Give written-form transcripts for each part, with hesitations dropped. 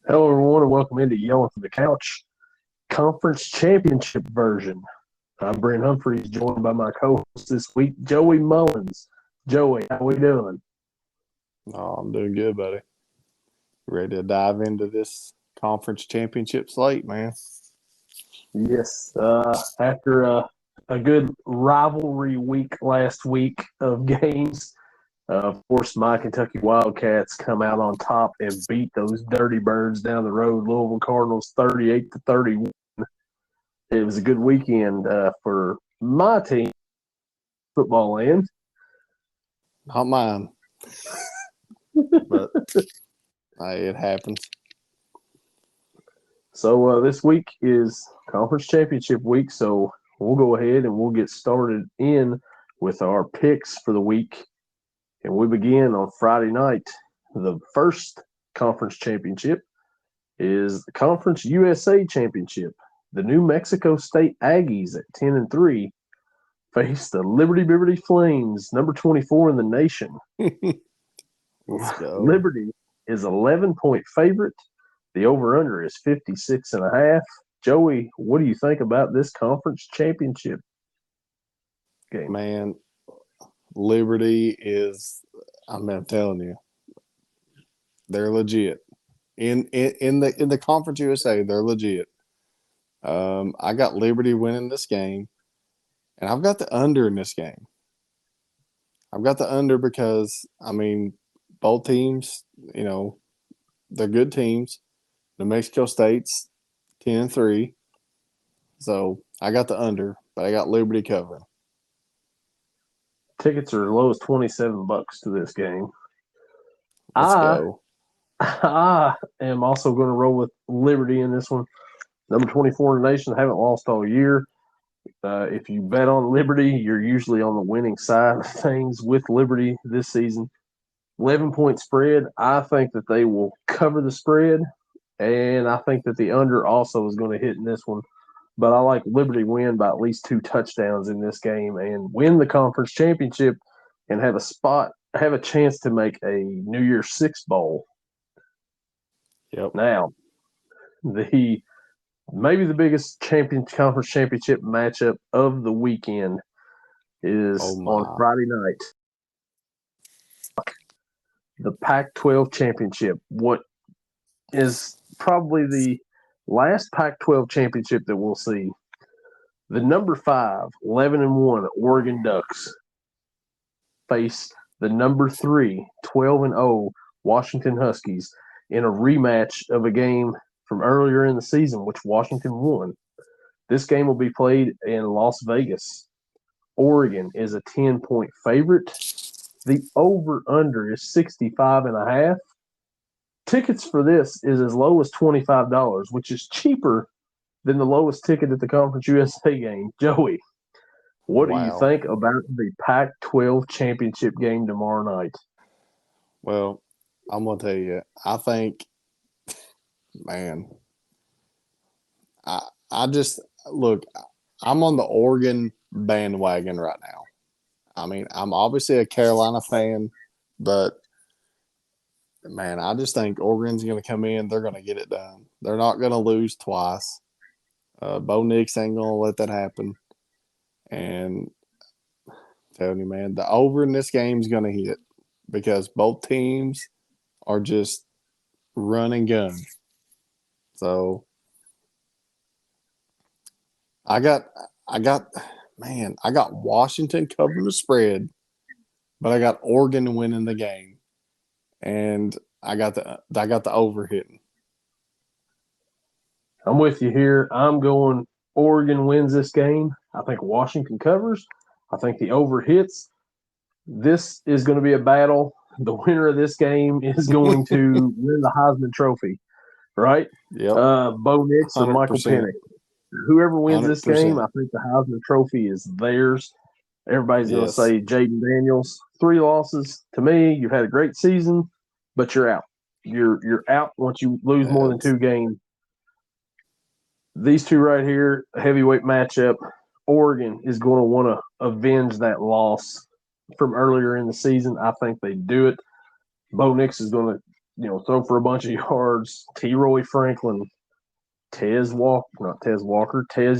Hello, everyone, and welcome into Yelling from the Couch Conference Championship version. I'm Brent Humphreys, joined by my co-host this week, Joey Mullins. Joey, how we doing? Oh, I'm doing good, buddy. Ready to dive into this conference championship slate, man. Yes, after a good rivalry week last week of games, of course, my Kentucky Wildcats come out on top and beat those Dirty Birds down the road, Louisville Cardinals, 38-31. It was a good weekend for my team, football land. Not mine, but hey, it happens. So this week is conference championship week, so we'll go ahead and we'll get started in with our picks for the week. And we begin on Friday night. The first conference championship is the Conference USA Championship. The New Mexico State Aggies at 10-3 face the Liberty Flames, number 24 in the nation. Let's go. Liberty is 11-point favorite. The over-under is 56.5. Joey, what do you think about this conference championship game? Man, Liberty is, I'm telling you, they're legit. In the Conference USA, they're legit. I got Liberty winning this game, and I've got the under in this game. I've got the under because, both teams, they're good teams. New Mexico State's 10-3. So I got the under, but I got Liberty covering. Tickets are as low as $27 to this game. Let's go. I am also going to roll with Liberty in this one. Number 24 in the nation, haven't lost all year. If you bet on Liberty, you're usually on the winning side of things with Liberty this season. 11-point spread. I think that they will cover the spread, and I think that the under also is going to hit in this one. But I like Liberty win by at least 2 touchdowns in this game and win the conference championship and have a chance to make a New Year's Six bowl. Yep. Now, maybe the biggest conference championship matchup of the weekend is on Friday night. The Pac-12 championship. What is probably the last Pac-12 championship that we'll see. The number 5, 11-1 Oregon Ducks face the number 3, 12-0 Washington Huskies in a rematch of a game from earlier in the season, which Washington won. This game will be played in Las Vegas. Oregon is a 10-point favorite. The over-under is 65.5. Tickets for this is as low as $25, which is cheaper than the lowest ticket at the Conference USA game. Joey, what do you think about the Pac-12 championship game tomorrow night? Well, I'm going to tell you, I think, man, I just, look, I'm on the Oregon bandwagon right now. I'm obviously a Carolina fan, but, man, I just think Oregon's going to come in. They're going to get it done. They're not going to lose twice. Bo Nix ain't going to let that happen. And I'm telling you, man, the over in this game is going to hit because both teams are just run and gun. So I got Washington covering the spread, but I got Oregon winning the game, and I got the over hitting. I'm with you here. I'm going Oregon wins this game. I think Washington covers. I think the over hits. This is going to be a battle. The winner of this game is going to win the Heisman Trophy, right? Yep. Bo Nix and Michael Penix. Whoever wins 100%. This game, I think the Heisman Trophy is theirs. Everybody's going to say Jaden Daniels. 3 losses. To me, you've had a great season, but you're out. You're out once you lose more than 2 games. These two right here, heavyweight matchup. Oregon is going to want to avenge that loss from earlier in the season. I think they do it. Bo Nix is going to throw for a bunch of yards. T. Roy Franklin, Tez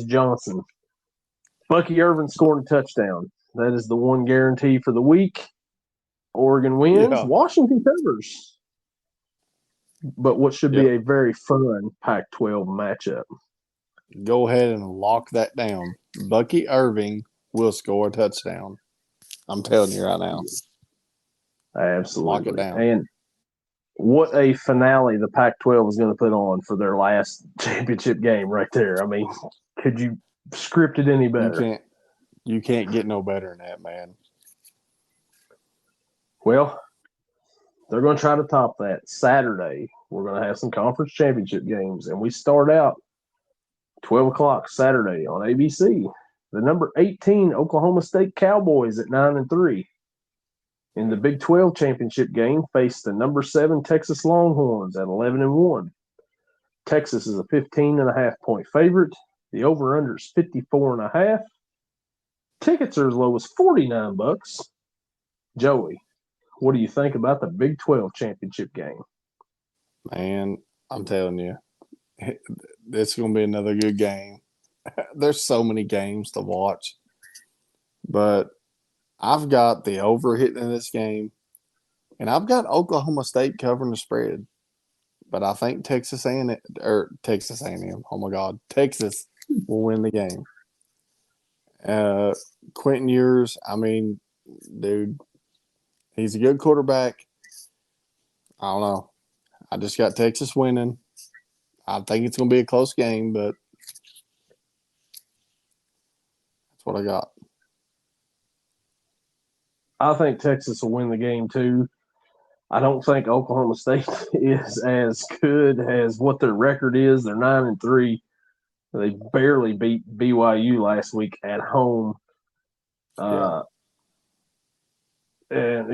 Johnson. Bucky Irvin scoring a touchdown. That is the one guarantee for the week. Oregon wins. Yeah. Washington covers. But what should be Yep. a very fun Pac-12 matchup. Go ahead and lock that down. Bucky Irving will score a touchdown. I'm telling you right now. Absolutely. Lock it down. And what a finale the Pac-12 is going to put on for their last championship game right there. I mean, could you script it any better? You can't get no better than that, man. Well, they're going to try to top that. Saturday, we're going to have some conference championship games, and we start out 12 o'clock Saturday on ABC. The number 18 Oklahoma State Cowboys at 9-3. In the Big 12 championship game, face the number 7 Texas Longhorns at 11-1. Texas is a 15.5-point favorite. The over/under is 54.5. Tickets are as low as $49. Joey, what do you think about the Big 12 championship game? Man, I'm telling you, it's going to be another good game. There's so many games to watch, but I've got the over hitting in this game, and I've got Oklahoma State covering the spread. But I think Texas A&M. Oh my God, Texas will win the game. Quentin Ewers, I mean, dude, he's a good quarterback. I don't know. I just got Texas winning. I think it's going to be a close game, but that's what I got. I think Texas will win the game too. I don't think Oklahoma State is as good as what their record is. They're 9-3. They barely beat BYU last week at home. Yeah. And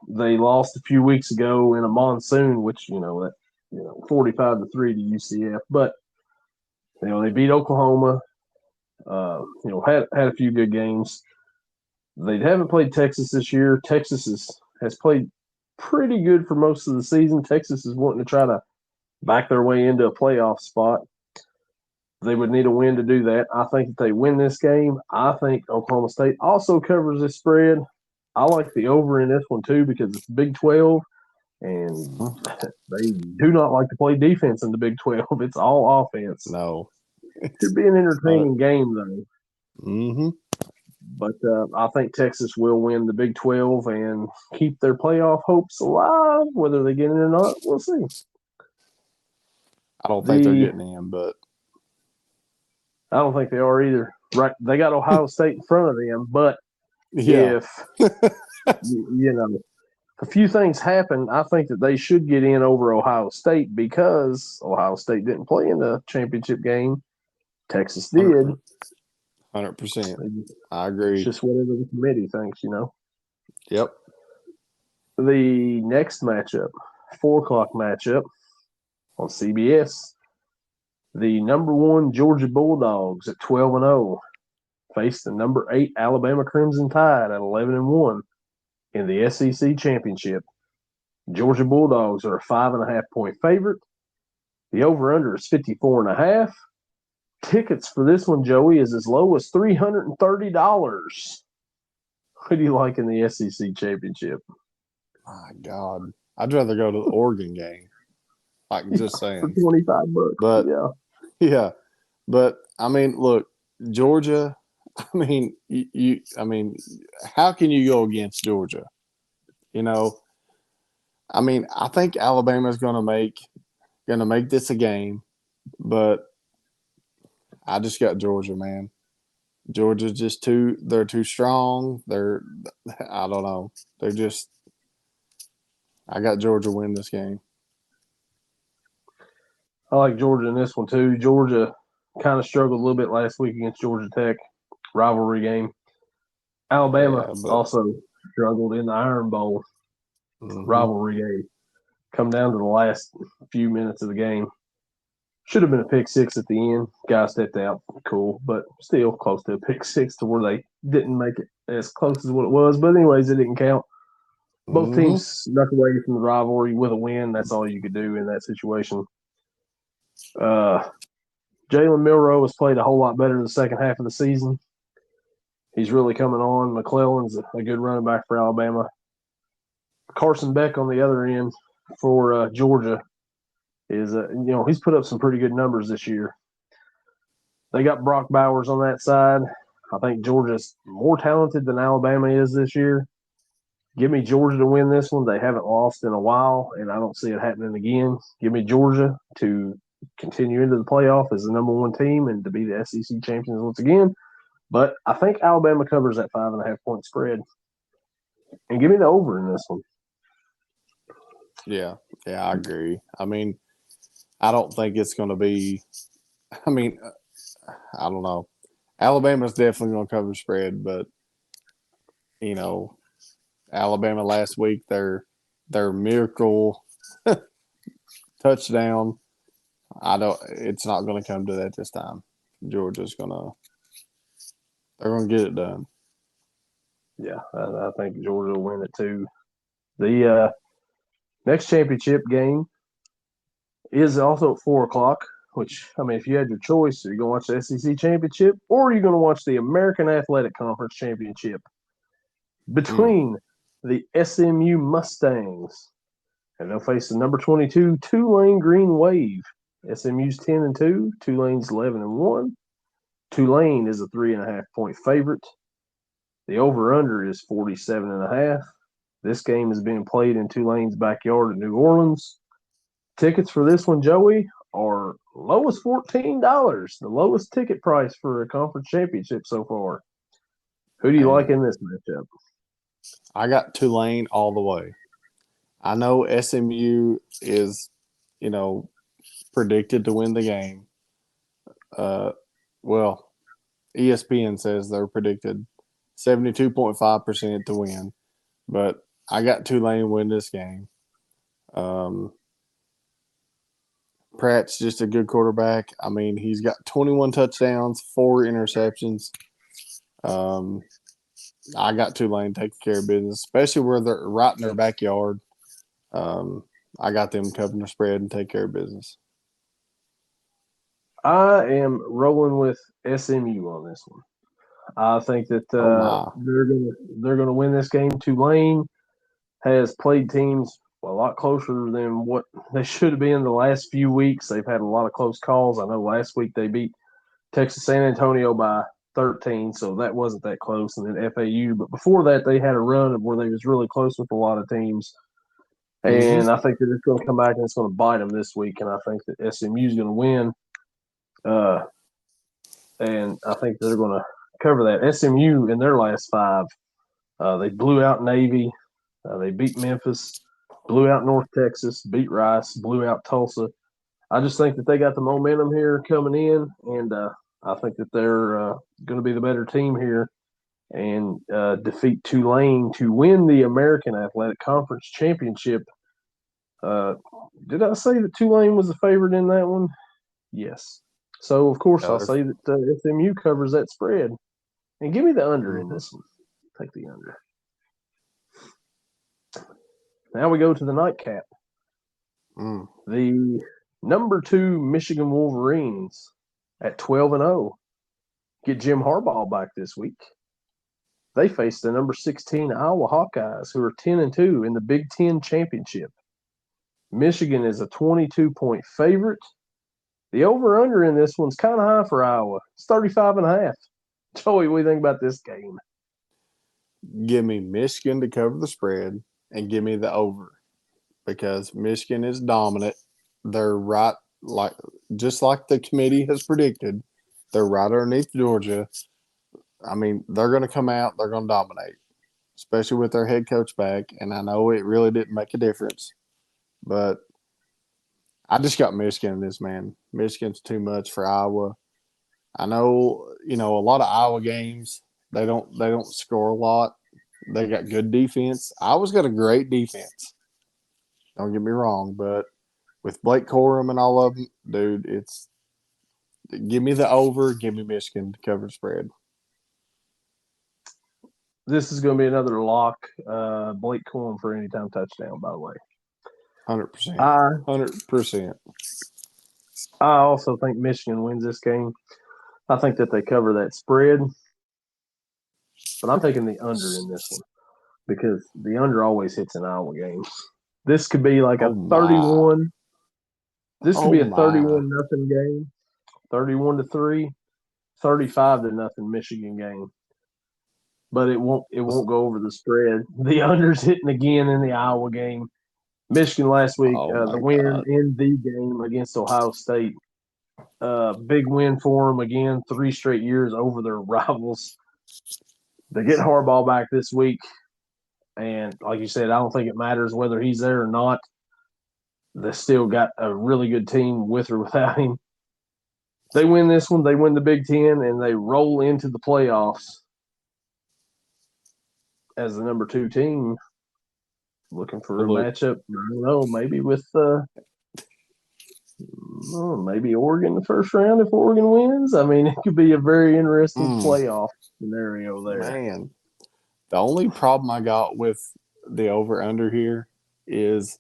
they lost a few weeks ago in a monsoon, which 45-3 to UCF. But they beat Oklahoma. Had a few good games. They haven't played Texas this year. Texas has played pretty good for most of the season. Texas is wanting to try to back their way into a playoff spot. They would need a win to do that. I think if they win this game, I think Oklahoma State also covers this spread. I like the over in this one too because it's Big 12, and they do not like to play defense in the Big 12. It's all offense. No. It should be an entertaining game, though. Mm-hmm. But I think Texas will win the Big 12 and keep their playoff hopes alive. Whether they get in or not, we'll see. I don't think they're getting in, but I don't think they are either. Right? They got Ohio State in front of them, but if a few things happen, I think that they should get in over Ohio State because Ohio State didn't play in the championship game. Texas did. 100%. I agree. It's just whatever the committee thinks, Yep. The next matchup, 4 o'clock matchup on CBS. The number 1 Georgia Bulldogs at 12-0 face the number 8 Alabama Crimson Tide at 11-1 in the SEC championship. Georgia Bulldogs are a 5.5-point favorite. The over/under is 54.5. Tickets for this one, Joey, is as low as $330. What do you like in the SEC championship? My God, I'd rather go to the Oregon game. Like just saying, for $25. But yeah, but I mean, look, Georgia. I mean, how can you go against Georgia? I mean, I think Alabama's gonna make this a game, but I just got Georgia, man. Georgia's just they're too strong. I don't know. I got Georgia win this game. I like Georgia in this one too. Georgia kind of struggled a little bit last week against Georgia Tech, rivalry game. Alabama also struggled in the Iron Bowl rivalry game. Come down to the last few minutes of the game. Should have been a pick six at the end. Guy stepped out. Cool. But still close to a pick six to where they didn't make it as close as what it was. But anyways, it didn't count. Both Mm-hmm. teams snuck away from the rivalry with a win. That's all you could do in that situation. Jalen Milroe has played a whole lot better in the second half of the season. He's really coming on. McClellan's a good running back for Alabama. Carson Beck on the other end for Georgia is, he's put up some pretty good numbers this year. They got Brock Bowers on that side. I think Georgia's more talented than Alabama is this year. Give me Georgia to win this one. They haven't lost in a while, and I don't see it happening again. Give me Georgia to continue into the playoff as the number one team and to be the SEC champions once again. But I think Alabama covers that 5.5-point spread. And give me the over in this one. Yeah, I agree. I mean, I don't think it's going to be – I mean, I don't know. Alabama's definitely going to cover the spread, but, Alabama last week, their miracle touchdown, it's not going to come to that this time. Georgia's they're going to get it done. Yeah, I think Georgia will win it too. The next championship game is also at 4 o'clock, which, I mean, if you had your choice, are you going to watch the SEC championship or are you going to watch the American Athletic Conference championship between the SMU Mustangs? And they'll face the number 22 Tulane Green Wave. SMU's 10-2, Tulane's 11-1. Tulane is a 3.5-point favorite. The over/under is 47.5. This game is being played in Tulane's backyard in New Orleans. Tickets for this one, Joey, are low as $14, the lowest ticket price for a conference championship so far. Who do you like in this matchup? I got Tulane all the way. I know SMU is, predicted to win the game. Well, ESPN says they're predicted 72.5% to win, but I got Tulane win this game. Pratt's just a good quarterback. I mean, he's got 21 touchdowns, 4 interceptions. I got Tulane taking care of business, especially where they're right in their backyard. I got them covering the spread and take care of business. I am rolling with SMU on this one. I think that they're gonna win this game. Tulane has played teams a lot closer than what they should have been the last few weeks. They've had a lot of close calls. I know last week they beat Texas San Antonio by 13, so that wasn't that close, and then FAU. But before that, they had a run of where they was really close with a lot of teams. And I think that it's going to come back and it's going to bite them this week, and I think that SMU is going to win. And I think they're going to cover that. SMU in their last 5, they blew out Navy, they beat Memphis, blew out North Texas, beat Rice, blew out Tulsa. I just think that they got the momentum here coming in, and I think that they're going to be the better team here and defeat Tulane to win the American Athletic Conference Championship. Did I say that Tulane was the favorite in that one? Yes. So, of course, I'll say that SMU covers that spread. And give me the under in this one. Take the under. Now we go to the nightcap. The number 2 Michigan Wolverines at 12-0 get Jim Harbaugh back this week. They face the number 16 Iowa Hawkeyes, who are 10-2 in the Big Ten Championship. Michigan is a 22-point favorite. The over/under in this one's kind of high for Iowa. It's 35.5. Joey, what do you think about this game? Give me Michigan to cover the spread and give me the over because Michigan is dominant. They're right, just like the committee has predicted. They're right underneath Georgia. I mean, they're going to come out. They're going to dominate, especially with their head coach back. And I know it really didn't make a difference, but I just got Michigan in this, man. Michigan's too much for Iowa. I know, a lot of Iowa games, they don't score a lot. They got good defense. Iowa's got a great defense. Don't get me wrong, but with Blake Corum and all of them, dude, give me the over, give me Michigan to cover the spread. this is going to be another lock. Blake Corum for anytime touchdown, by the way. 100%. I 100%. also think Michigan wins this game. I think that they cover that spread. But I'm taking the under in this one because the under always hits in Iowa games. This could be like a 31. This could be a 31-0 game, 31-3, 35-0 Michigan game. But it won't go over the spread. The under's hitting again in the Iowa game. Michigan last week, the win in the game against Ohio State. Big win for them again, 3 straight years over their rivals. They get Harbaugh back this week, and like you said, I don't think it matters whether he's there or not. They still got a really good team with or without him. They win this one, they win the Big Ten, and they roll into the playoffs as the number 2 team, looking for a matchup. I don't know, maybe with maybe Oregon the first round if Oregon wins. I mean, it could be a very interesting playoff scenario there. Man, the only problem I got with the over-under here is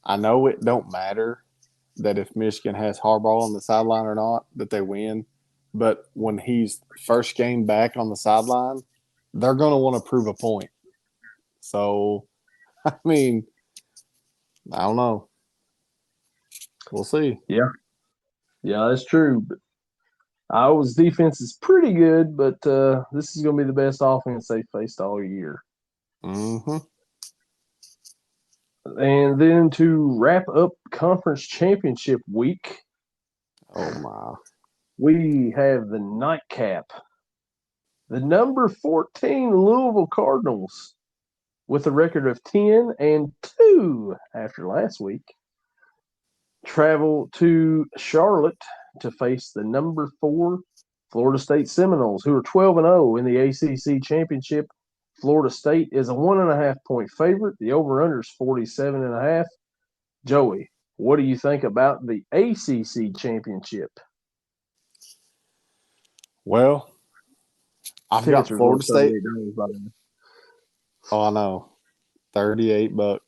I know it don't matter that if Michigan has Harbaugh on the sideline or not, that they win. But when he's first game back on the sideline, they're going to want to prove a point. So, I mean, I don't know. We'll see. Yeah, that's true. But Iowa's defense is pretty good, but this is going to be the best offense they've faced all year. Mm-hmm. And then to wrap up conference championship week, we have the nightcap. The number 14 Louisville Cardinals, with a record of 10-2 after last week, travel to Charlotte to face the number 4 Florida State Seminoles, who are 12-0 in the ACC championship. Florida State is a 1.5-point favorite. The over-under is 47.5. Joey, what do you think about the ACC championship? Well, I've got Florida State. Oh, I know. $38. But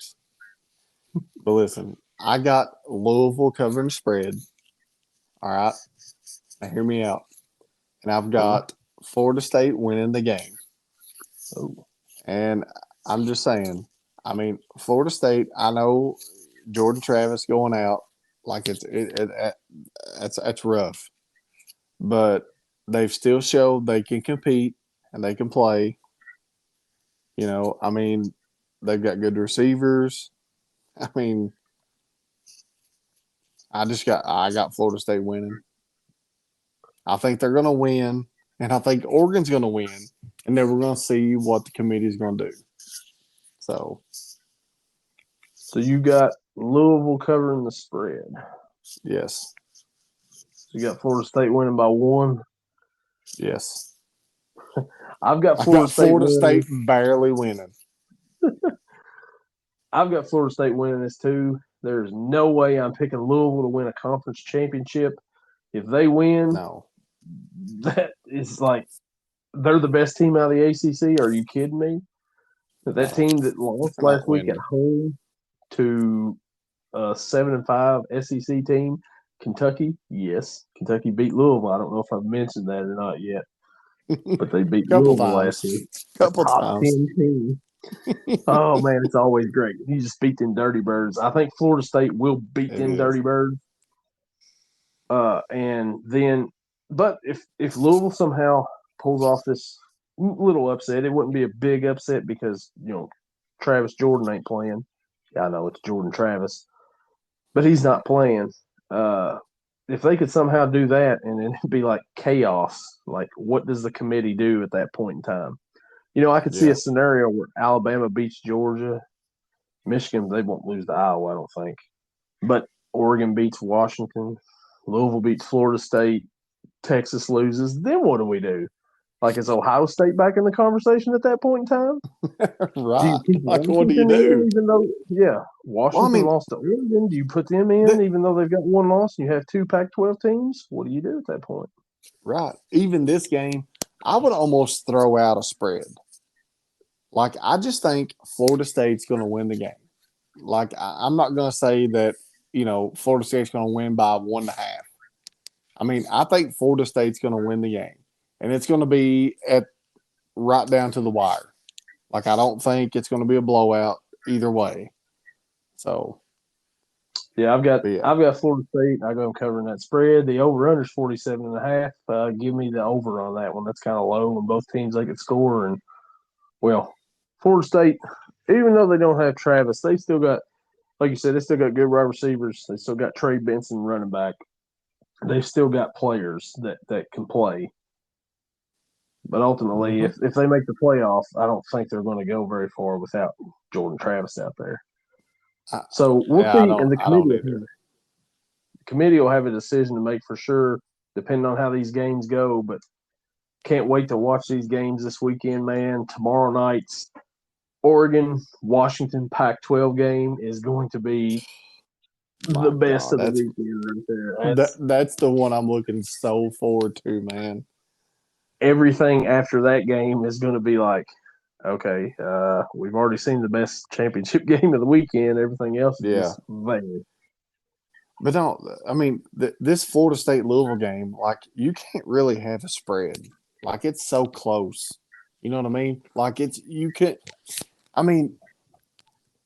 listen, I got Louisville covering the spread. All right. Now hear me out. And I've got Florida State winning the game. And I'm just saying, I mean, Florida State, I know Jordan Travis going out, like that's rough. But they've still showed they can compete and they can play. You know, I mean, they've got good receivers. I mean, I got Florida State winning. I think they're going to win, and I think Oregon's going to win, and then we're going to see what the committee is going to do. So you got Louisville covering the spread. Yes. You got Florida State winning by 1. Yes. I've got Florida State barely winning. I've got Florida State winning this too. There's no way I'm picking Louisville to win a conference championship. If they win, that is like they're the best team out of the ACC. Are you kidding me? That team that lost last week at home to a 7-5 SEC team, Kentucky. Yes, Kentucky beat Louisville. I don't know if I've mentioned that or not yet, but they beat Louisville last week. Couple times. 10 team. Oh man, it's always great. You just beat them Dirty Birds. I think Florida State will beat them Dirty Birds. And then, but if Louisville somehow pulls off this little upset, it wouldn't be a big upset because Travis Jordan ain't playing. Yeah, I know it's Jordan Travis, but he's not playing. If they could somehow do that, and it'd be like chaos. Like, what does the committee do at that point in time? I could see a scenario where Alabama beats Georgia. Michigan, they won't lose to Iowa, I don't think. But Oregon beats Washington. Louisville beats Florida State. Texas loses. Then what do we do? Like, is Ohio State back in the conversation at that point in time? Right. What do you do? Washington lost to Oregon. Do you put them in even though they've got 1 loss and you have 2 Pac-12 teams? What do you do at that point? Right. Even this game, I would almost throw out a spread. Like, I just think Florida State's going to win the game. Like, I'm not going to say that, Florida State's going to win by 1.5. I mean, I think Florida State's going to win the game. And it's going to be right down to the wire. Like, I don't think it's going to be a blowout either way. So, yeah, I've got yeah. Florida State. I go covering that spread. The over/under is 47.5. Give me the over on that one. That's kind of low. And both teams they could score. And well, Florida State, even though they don't have Travis, they still got, like you said, they still got good wide receivers. They still got Trey Benson running back. They've still got players that can play. But ultimately, if they make the playoff, I don't think they're going to go very far without Jordan Travis out there. So we'll see. And the committee will have a decision to make for sure, depending on how these games go. But can't wait to watch these games this weekend, man. Tomorrow night's Oregon-Washington Pac-12 game is going to be the best of the weekend right there. That's the one I'm looking so forward to, man. Everything after that game is going to be like, okay, we've already seen the best championship game of the weekend. Everything else is just vague. But no, I mean, this Florida State-Louisville game, like, you can't really have a spread. Like, it's so close. You know what I mean? Like,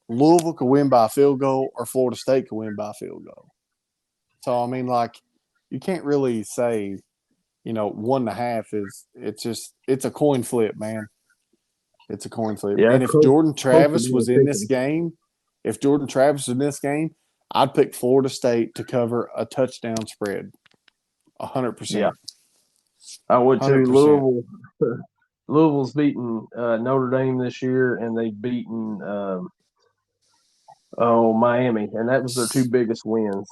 Louisville could win by a field goal or Florida State could win by a field goal. So, I mean, like, you can't really say, 1.5 it's a coin flip, man. It's a coin flip. Yeah, and if Jordan Travis was in this game, I'd pick Florida State to cover a touchdown spread. 100%. Yeah. I would too. Louisville's beaten Notre Dame this year, and they've beaten Miami, and that was their two biggest wins.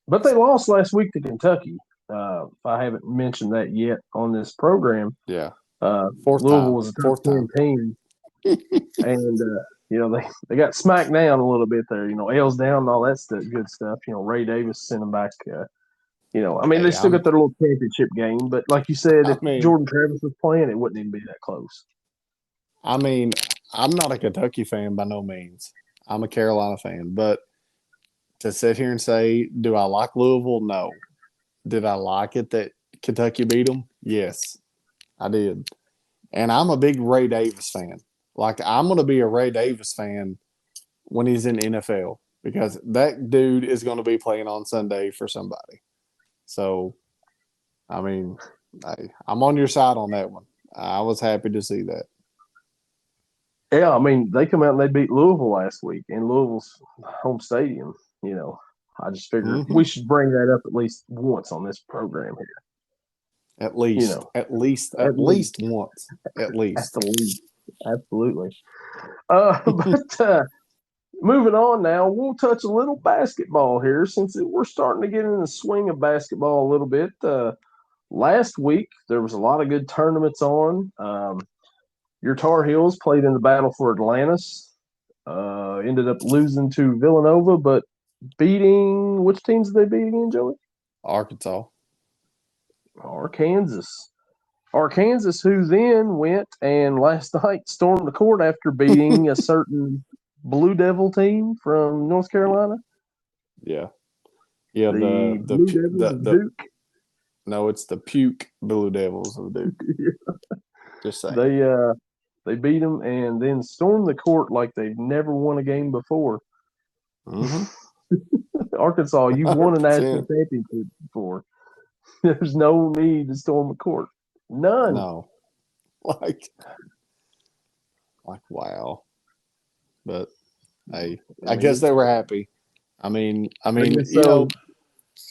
But they lost last week to Kentucky. If I haven't mentioned that yet on this program, Louisville was a top 10 team, and they got smacked down a little bit there. L's down and all that stuff, good stuff. Ray Davis sent them back. They still got their little championship game, but like you said, if Jordan Travis was playing, it wouldn't even be that close. I mean, I'm not a Kentucky fan by no means. I'm a Carolina fan, but to sit here and say, do I like Louisville? No. Did I like it that Kentucky beat them? Yes, I did. And I'm a big Ray Davis fan. Like, I'm going to be a Ray Davis fan when he's in the NFL because that dude is going to be playing on Sunday for somebody. So, I mean, I'm on your side on that one. I was happy to see that. Yeah, I mean, they come out and they beat Louisville last week in Louisville's home stadium. I just figured we should bring that up at least once on this program here. At least once. At least. Absolutely. But moving on now, we'll touch a little basketball here since we're starting to get in the swing of basketball a little bit. Last week, there was a lot of good tournaments on. Your Tar Heels played in the Battle for Atlantis. Ended up losing to Villanova, but beating – which teams did they beat again, Joey? Arkansas, who then went and last night stormed the court after beating a certain Blue Devil team from North Carolina. Yeah. Yeah, the Blue Devils of Duke. No, it's the Puke Blue Devils of Duke. Yeah. Just saying. They beat them and then stormed the court like they've never won a game before. Arkansas, you've won a national championship before. There's no need to storm the court. None. No. Like wow. But hey, I guess they were happy. I mean,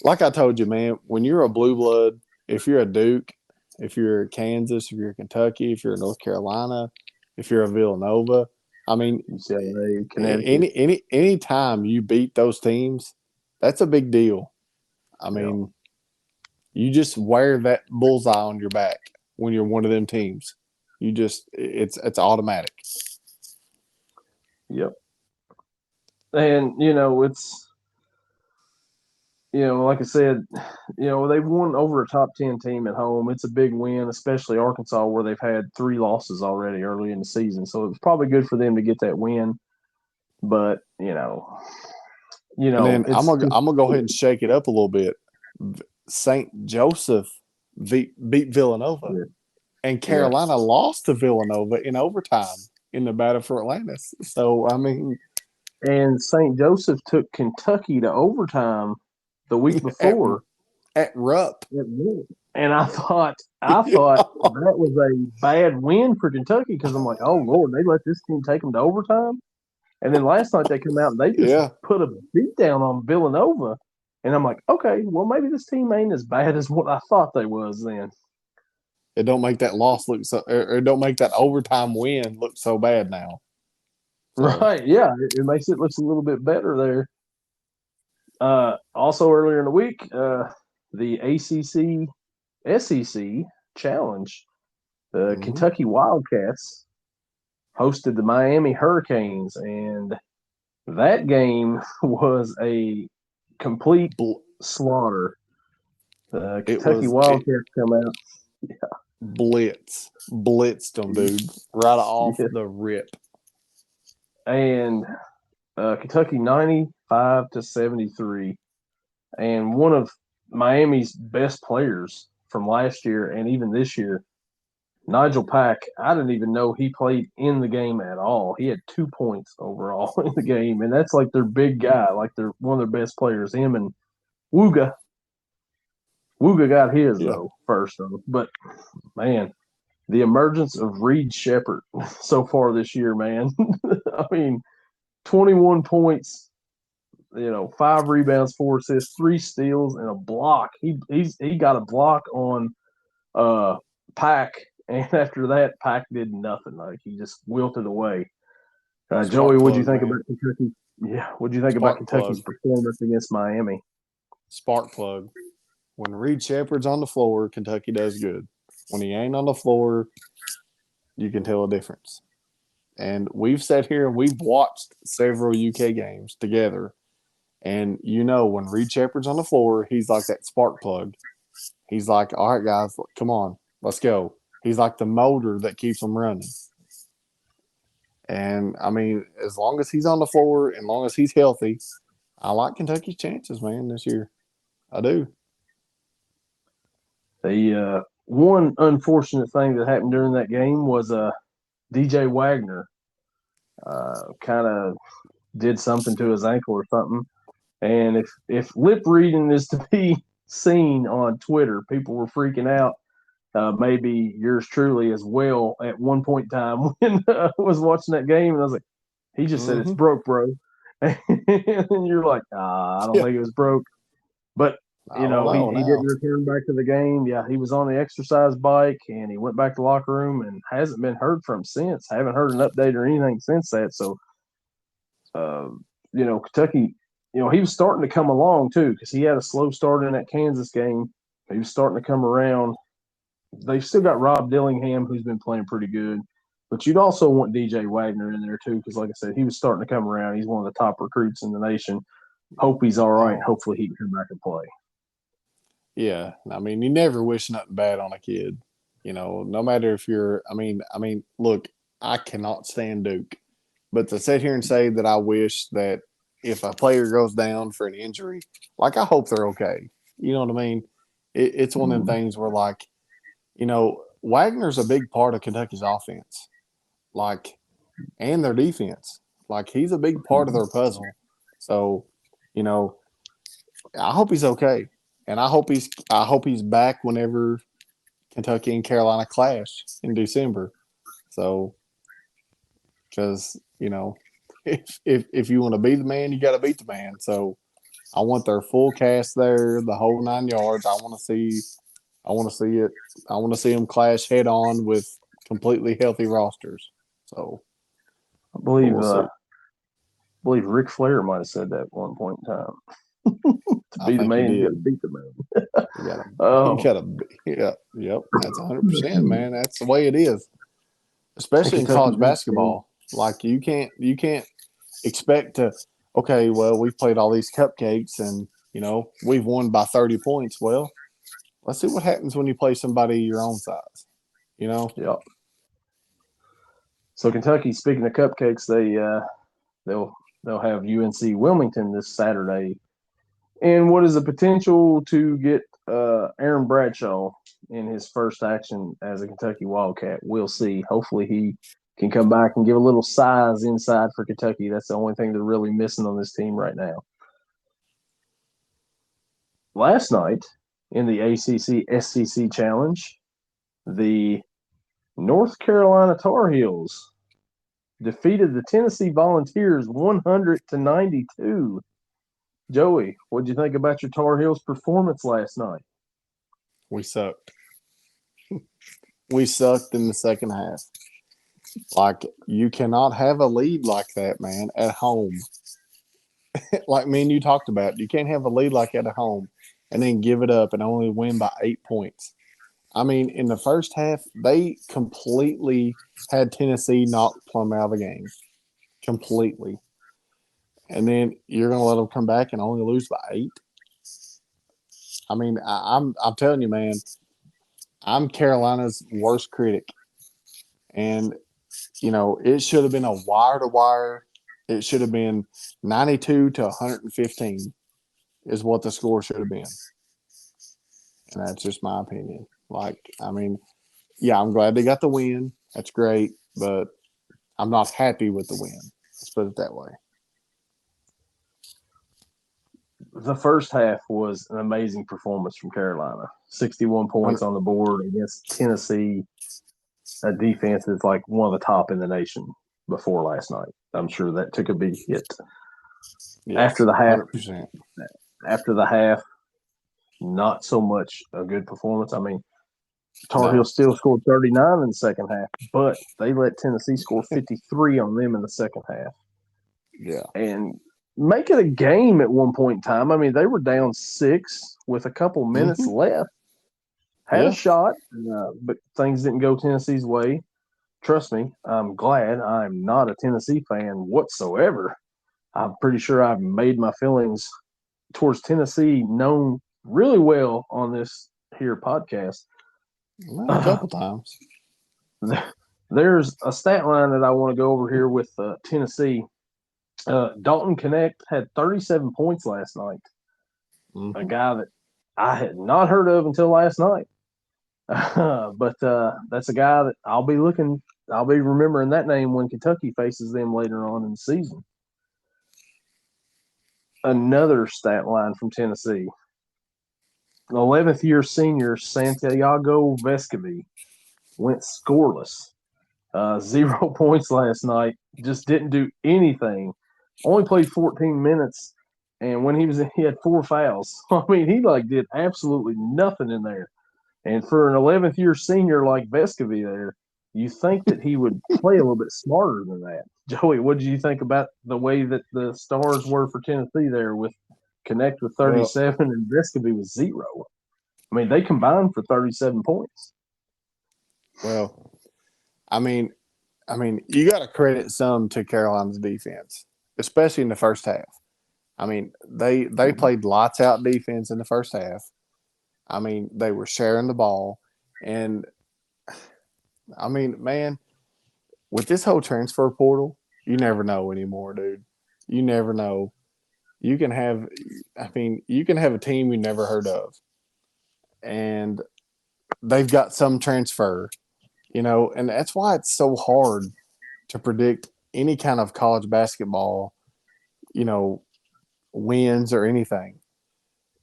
like I told you, man, when you're a blue blood, if you're a Duke, if you're Kansas, if you're Kentucky, if you're North Carolina, if you're a Villanova, I mean, any time you beat those teams, that's a big deal. I mean, you just wear that bullseye on your back when you're one of them teams. It's automatic. Yep. And, like I said, they've won over a top 10 team at home. It's a big win, especially Arkansas, where they've had 3 losses already early in the season. So it was probably good for them to get that win. But And then it's I'm gonna go ahead and shake it up a little bit. St. Joseph beat Villanova, yeah, and yeah. Carolina lost to Villanova in overtime in the battle for Atlantis. So I mean, And St. Joseph took Kentucky to overtime the week at before. at Rupp, And I thought that was a bad win for Kentucky because I'm like, oh Lord, they let this team take them to overtime. And then last night they come out and they just yeah, put a beat down on Villanova. And I'm like, okay, well maybe this team ain't as bad as what I thought they was then. it don't make that loss look so, or don't make that overtime win look so bad now. So Right? Yeah, it makes it look a little bit better there. Also earlier in the week, the ACC SEC Challenge, the mhm. Kentucky Wildcats hosted the Miami Hurricanes, and that game was a complete Bl- slaughter. The it Kentucky was it Wildcats come out. blitzed them, dude, right off Yeah. the rip. And Kentucky 95-73. And one of Miami's best players from last year and even this year, Nigel Pack, I didn't even know he played in the game at all. He had 2 points overall in the game, and that's like their big guy, like they're one of their best players. Him and Wooga. Wooga got his Yeah, though first though, but man, the emergence of Reed Shepherd so far this year, man. I mean, 21 points, 5 rebounds, 4 assists, 3 steals, and a block. He got a block on Pack, and after that, Pack did nothing. Like he just wilted away. Joey, spark what'd you plug, think man. about Kentucky? Yeah, what'd you think about Spark Kentucky's plug. performance against Miami? Spark plug. When Reed Shepherd's on the floor, Kentucky does good. When he ain't on the floor, you can tell a difference. And we've sat here and we've watched several UK games together. And when Reed Shepherd's on the floor, he's like that spark plug. He's like, all right, guys, come on, let's go. He's like the motor that keeps them running. And I mean, as long as he's on the floor, and as long as he's healthy, I like Kentucky's chances, man, this year. I do. The one unfortunate thing that happened during that game was DJ Wagner kind of did something to his ankle or something. And if lip reading is to be seen on Twitter, people were freaking out. Maybe yours truly as well at one point in time when I was watching that game, and I was like, he just said it's Mm-hmm. broke, bro. And you're like, I don't Yeah. think it was broke. But I don't he, know he didn't now. return back to the game. Yeah, he was on the exercise bike and he went back to the locker room and hasn't been heard from since. I haven't heard an update or anything since that. So, uh, Kentucky, he was starting to come along too because he had a slow start in that Kansas game. He was starting to come around. They've still got Rob Dillingham, who's been playing pretty good. But you'd also want DJ Wagner in there too, because like I said, he was starting to come around. He's one of the top recruits in the nation. Hope he's all right. Oh, Hopefully he can come back and play. yeah. I mean, you never wish nothing bad on a kid. No matter if you're. Look, I cannot stand Duke, but to sit here and say that I wish that if a player goes down for an injury, like I hope they're okay. You know what I mean? It's one of them things where, like, Wagner's a big part of Kentucky's offense, like, and their defense. Like, he's a big part of their puzzle. So, you know, I hope he's okay, and I hope he's back whenever Kentucky and Carolina clash in December. So, because if you want to be the man, you got to beat the man. So, I want their full cast there, the whole 9 yards. I want to see. I want to see it. I want to see them clash head on with completely healthy rosters. So, I but believe we'll see. Ric Flair might have said that at one point in time. To I be the think he man, you got to did. beat the man. You gotta, you Oh, gotta, yeah, yep. That's 100%, man. That's the way it is, especially in Kentucky college beat State. basketball. Like you can't expect to. Okay, well, we've played all these cupcakes, and we've won by 30 points. Well, let's see what happens when you play somebody your own size. Yep. So Kentucky, speaking of cupcakes, they'll have UNC Wilmington this Saturday, and what is the potential to get Aaron Bradshaw in his first action as a Kentucky Wildcat? We'll see. Hopefully, he can come back and give a little size inside for Kentucky. That's the only thing they're really missing on this team right now. Last night in the ACC SEC Challenge, the North Carolina Tar Heels defeated the Tennessee Volunteers 100-92. Joey, what did you think about your Tar Heels performance last night? We sucked. We sucked in the second half. Like, you cannot have a lead like that, man, at home. Like me and you talked about, you can't have a lead like that at home and then give it up and only win by 8 points. I mean, in the first half, they completely had Tennessee knocked plumb out of the game. Completely. And then you're going to let them come back and only lose by 8? I mean, I'm telling you, man, I'm Carolina's worst critic. And, it should have been a wire-to-wire. It should have been 92-115 is what the score should have been. And that's just my opinion. Like, I mean, yeah, I'm glad they got the win. That's great. But I'm not happy with the win. Let's put it that way. The first half was an amazing performance from Carolina. 61 points on the board against Tennessee, a defense that's like one of the top in the nation before last night. I'm sure that took a big hit. Yes, after the half, not so much a good performance. I mean, Tar Heels still scored 39 in the second half, but they let Tennessee score 53 on them in the second half. Yeah. And make it a game at one point in time. I mean, they were down 6 with a couple minutes left. Had a shot, but things didn't go Tennessee's way. Trust me, I'm glad I'm not a Tennessee fan whatsoever. I'm pretty sure I've made my feelings towards Tennessee known really well on this here podcast. A couple times. There's a stat line that I want to go over here with Tennessee. Dalton Connect had 37 points last night. A guy that I had not heard of until last night. But that's a guy that I'll be remembering that name when Kentucky faces them later on in the season. Another stat line from Tennessee. 11th year senior Santiago Vescovi went scoreless. 0 points last night. Just didn't do anything. Only played 14 minutes, and when he had 4 fouls. I mean, he did absolutely nothing in there. And for an 11th year senior like Vescovi there, you think that he would play a little bit smarter than that. Joey, what did you think about the way that the stars were for Tennessee there with Connect with 37 and Vescovi with 0? I mean, they combined for 37 points. Well, I mean, you got to credit some to Carolina's defense, especially in the first half. I mean, they played lights out defense in the first half. I mean, they were sharing the ball. And, I mean, man, with this whole transfer portal, you never know anymore, dude. You never know. You can have a team you never heard of. And they've got some transfer, and that's why it's so hard to predict any kind of college basketball, wins or anything.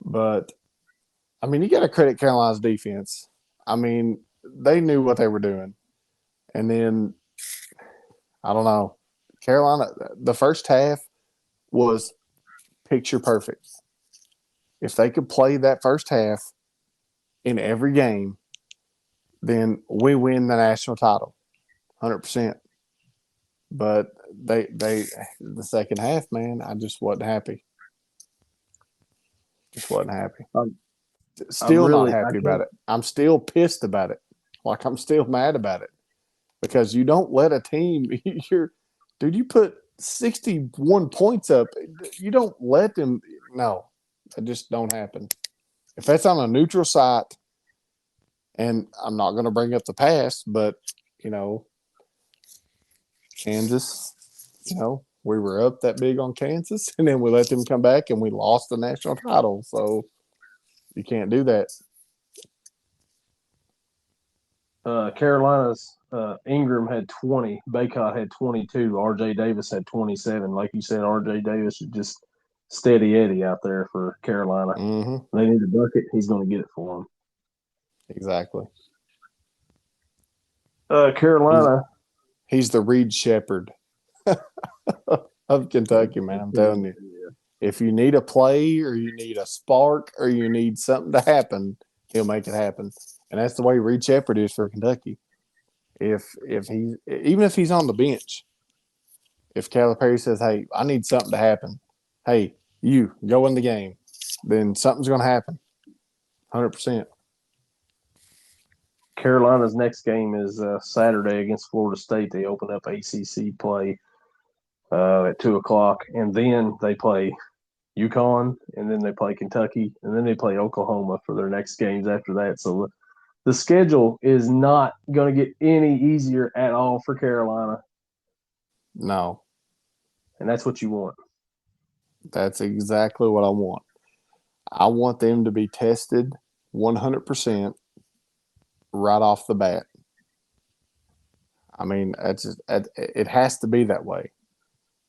But I mean, you got to credit Carolina's defense. I mean, they knew what they were doing. And then, I don't know, Carolina, the first half was picture perfect. If they could play that first half in every game, then we win the national title, 100%. But the second half, man, I just wasn't happy. Just wasn't happy. Still not happy about it. I'm still pissed about it. Like, I'm still mad about it because you don't let a team. You put 61 points up. You don't let them. No, It just don't happen. If that's on a neutral site, and I'm not going to bring up the past, but, Kansas, we were up that big on Kansas, and then we let them come back, and we lost the national title. So you can't do that. Carolina's Ingram had 20, Baycott had 22, R.J. Davis had 27. Like you said, R.J. Davis is just steady Eddie out there for Carolina. Mm-hmm. They need a bucket. He's going to get it for them. Exactly. Carolina. He's the Reed Shepherd of Kentucky, man. I'm telling you. If you need a play or you need a spark or you need something to happen, he'll make it happen. And that's the way Reed Shepherd is for Kentucky. Even if he's on the bench, if Calipari says, "Hey, I need something to happen," hey, you go in the game, then something's going to happen. 100%. Carolina's next game is Saturday against Florida State. They open up ACC play at 2:00, and then they play UConn, and then they play Kentucky, and then they play Oklahoma for their next games after that. So the schedule is not going to get any easier at all for Carolina. No. And that's what you want. That's exactly what I want. I want them to be tested 100% right off the bat. I mean, it has to be that way.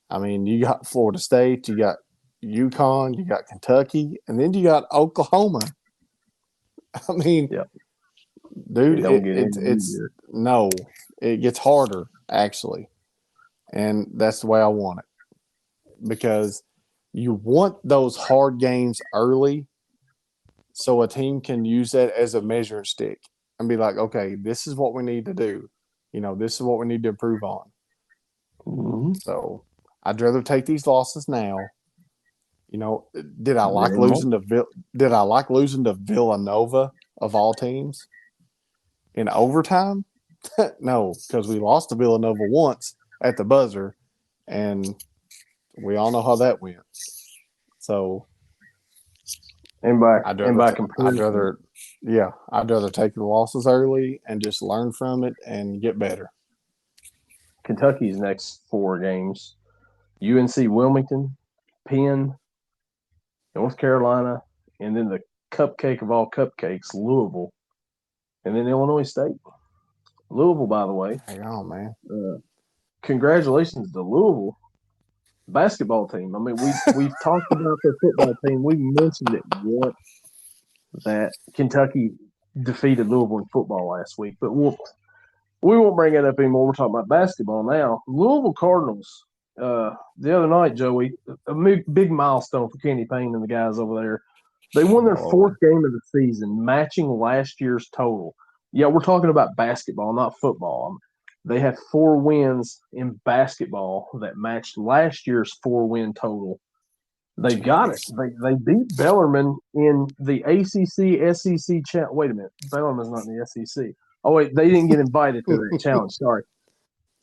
I mean, you got Florida State, you got UConn, you got Kentucky, and then you got Oklahoma. I mean, dude, it gets harder, actually. And that's the way I want it. Because you want those hard games early so a team can use that as a measuring stick and be like, okay, this is what we need to do. This is what we need to improve on. Mm-hmm. So I'd rather take these losses now. Did I like losing to Villanova of all teams in overtime? No, because we lost to Villanova once at the buzzer, and we all know how that went. So, I'd rather take the losses early and just learn from it and get better. Kentucky's next 4 games: UNC Wilmington, Penn, North Carolina, and then the cupcake of all cupcakes, Louisville, and then Illinois State. Louisville, by the way. Hang on, man. Congratulations to Louisville basketball team. I mean, we've talked about their football team. We mentioned it once that Kentucky defeated Louisville in football last week, but we won't bring it up anymore. We're talking about basketball now. Louisville Cardinals. The other night, Joey, a big milestone for Kenny Payne and the guys over there. They won their 4th game of the season, matching last year's total. Yeah, we're talking about basketball, not football. They had 4 wins in basketball that matched last year's 4-win total. They got it. They beat Bellarmine in the ACC SEC Wait a minute. Bellarmine's not in the SEC. Oh, wait, they didn't get invited to the challenge. Sorry.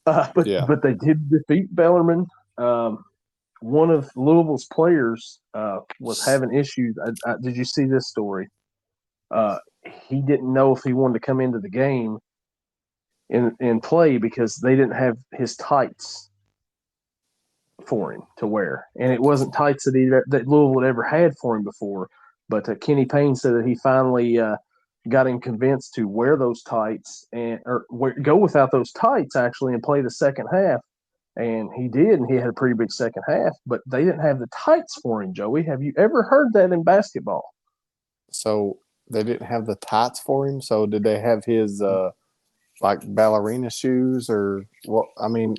But they did defeat Bellarmine. One of Louisville's players was having issues. Did you see this story? He didn't know if he wanted to come into the game and play because they didn't have his tights for him to wear, and it wasn't tights that Louisville had ever had for him before. But Kenny Payne said that he finally got him convinced to wear those tights or go without those tights actually and play the second half. And he did, and he had a pretty big second half. But they didn't have the tights for him, Joey. Have you ever heard that in basketball? So they didn't have the tights for him. So did they have his like ballerina shoes or what? I mean,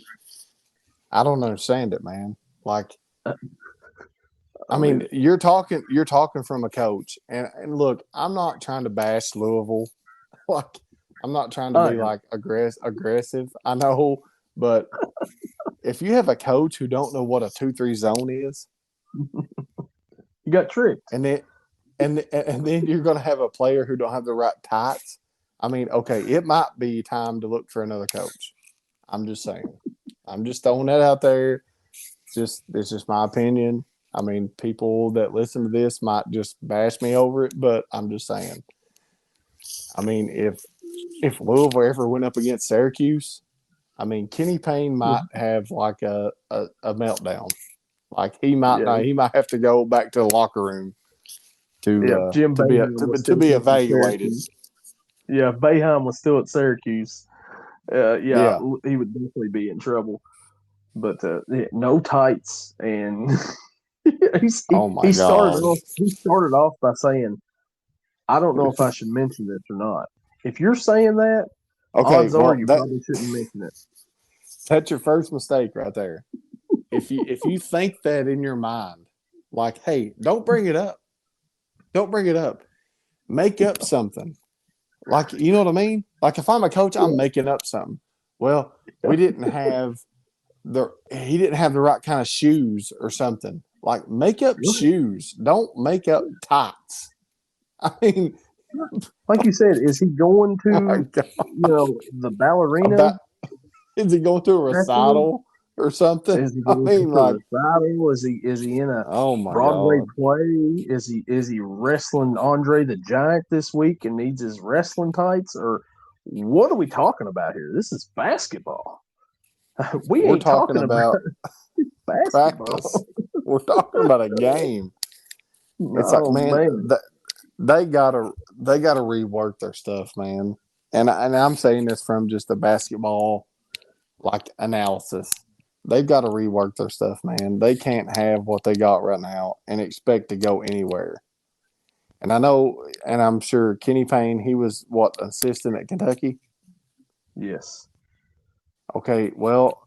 I don't understand it, man. Like, I mean, you're talking from a coach, and look, I'm not trying to bash Louisville. Like, I'm not trying to be like aggressive. I know, but if you have a coach who don't know what a 2-3 zone is, you got tricked. And then you're going to have a player who don't have the right tights. I mean, okay, it might be time to look for another coach. I'm just saying. I'm just throwing that out there. It's just my opinion. I mean, people that listen to this might just bash me over it, but I'm just saying. I mean, if Louisville ever went up against Syracuse, I mean, Kenny Payne might have like a meltdown. Like Yeah, he might have to go back to the locker room yeah. Jim Boeheim was to still be coaching evaluated. Syracuse. Yeah, if Boeheim was still at Syracuse. Yeah, Yeah. he would definitely be in trouble. But no tights, and Oh my he started God. off. He started off by saying, "I don't know if I should mention this or not." If you're saying that, Okay, odds are well you probably shouldn't mention it. that's your first mistake right there. If you think that in your mind, like, hey, don't bring it up. Don't bring it up. Make up something. Like, you know what I mean? Like if I'm a coach, I'm making up something. Well, we didn't have he didn't have the right kind of shoes or something. Like make up shoes. Don't make up tights. I mean, Like you said, is he going my to, God. the ballerina About is he going to a festival? recital or something? Is he I going mean, to a like, recital? Is he in a oh my Broadway God. play? Is he wrestling Andre the Giant this week and needs his wrestling tights? Or what are we talking about here? This is basketball. We We're ain't talking talking about about practice. basketball. We're talking about a game. It's like, Oh man, man. they gotta rework their stuff, man. And I'm saying this from just a basketball like analysis. They've got to rework their stuff, man. They can't have what they got right now and expect to go anywhere. And I know, and I'm sure Kenny Payne, he was what, assistant at Kentucky? Yes. Okay, well,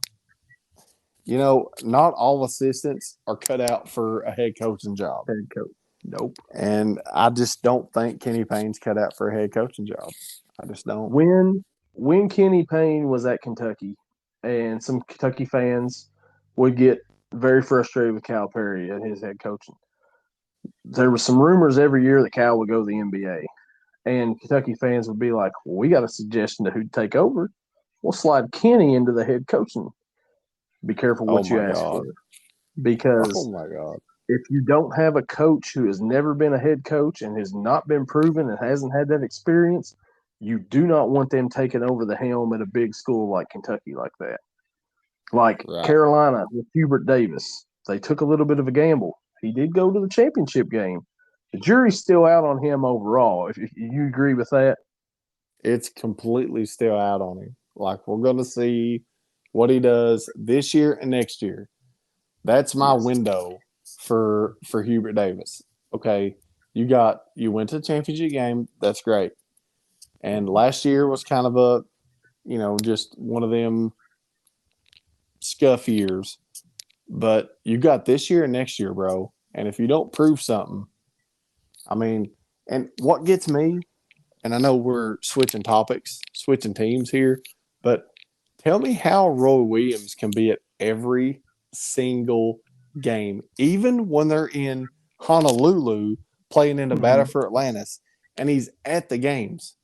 you know, not all assistants are cut out for a head coaching job. Head coach. Nope. And I just don't think Kenny Payne's cut out for a head coaching job. I just don't. When Kenny Payne was at Kentucky, and some Kentucky fans would get very frustrated with Calipari and his head coaching. There was some rumors every year that Cal would go to the NBA, and Kentucky fans would be like, "Well, we got a suggestion to who'd take over. We'll slide Kenny into the head coaching. Be careful Oh what you my ask for, God. Oh because my God. if you don't have a coach who has never been a head coach and has not been proven and hasn't had that experience, you do not want them taking over the helm at a big school like Kentucky like that. Like Right. Carolina with Hubert Davis, they took a little bit of a gamble. He did go to the championship game. The jury's still out on him overall. If you agree with that, It's completely still out on him. Like we're going to see what he does this year and next year. That's my yes. window for Hubert Davis. Okay, you went to the championship game. That's great. And last year was kind of a, you know, just one of them scuff years. But you got this year and next year, bro. And if you don't prove something, I mean, and what gets me, and I know we're switching topics, switching teams here, but tell me how Roy Williams can be at every single game, even when they're in Honolulu playing in the battle Mm-hmm. for Atlantis, and he's at the games.